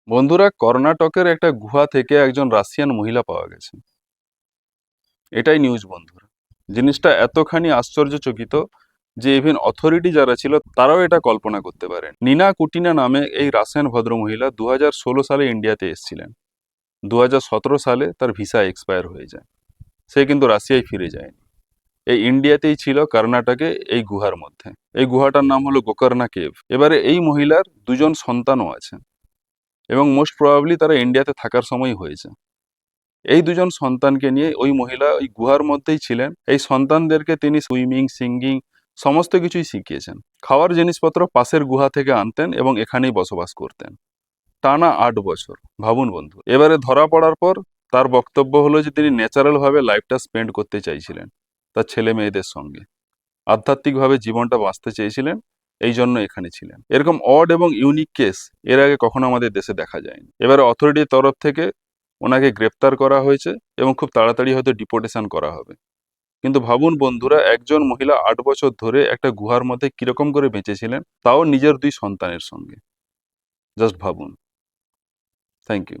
বন্ধুরা, কর্ণাটকের একটা গুহা থেকে একজন রাশিয়ান মহিলা পাওয়া গেছে। এটাই নিউজ বন্ধুরা। জিনিসটা এতখানি আশ্চর্যচকিত যে ইভেন অথরিটি যারা ছিল তারাও এটা কল্পনা করতে পারেন। নিনা কুটিনা নামে এই রাশিয়ান ভদ্রমহিলা 2016 সালে ইন্ডিয়াতে এসেছিলেন। 2017 সালে তার ভিসা এক্সপায়ার হয়ে যায়। সে কিন্তু রাশিয়ায় ফিরে যায়নি। এই ইন্ডিয়াতেই ছিল, কর্ণাটকে এই গুহার মধ্যে। এই গুহাটার নাম হলো গোকর্ণা কেভ। এবারে এই মহিলার দুজন সন্তানও আছে এবং মোস্ট প্রবাবলি তারা ইন্ডিয়াতে থাকার সময় হয়েছে। এই দুজন সন্তানকে নিয়ে ওই মহিলা ওই গুহার মধ্যেই ছিলেন। এই সন্তানদেরকে তিনি সুইমিং, সিঙ্গিং সমস্ত কিছুই শিখিয়েছেন। খাওয়ার জিনিসপত্র পাশের গুহা থেকে আনতেন এবং এখানেই বসবাস করতেন টানা 8 বছর। ভাবুন বন্ধু। এবারে ধরা পড়ার পর তার বক্তব্য হলো যে তিনি ন্যাচারাল ভাবে লাইফটা স্পেন্ড করতে চাইছিলেন তার ছেলে মেয়েদের সঙ্গে, আধ্যাত্মিকভাবে জীবনটা বাঁচতে চেয়েছিলেন, এই জন্য এখানে ছিলেন। এরকম অড এবং ইউনিক কেস এর আগে কখনো আমাদের দেশে দেখা যায়নি। এবারে অথরিটির তরফ থেকে ওনাকে গ্রেপ্তার করা হয়েছে এবং খুব তাড়াতাড়ি হয়তো ডিপোর্টেশন করা হবে। কিন্তু ভাবুন বন্ধুরা, একজন মহিলা 8 বছর ধরে একটা গুহার মধ্যে কিরকম করে বেঁচেছিলেন, তাও নিজের 2 সন্তানের সঙ্গে। জাস্ট ভাবুন। Thank you.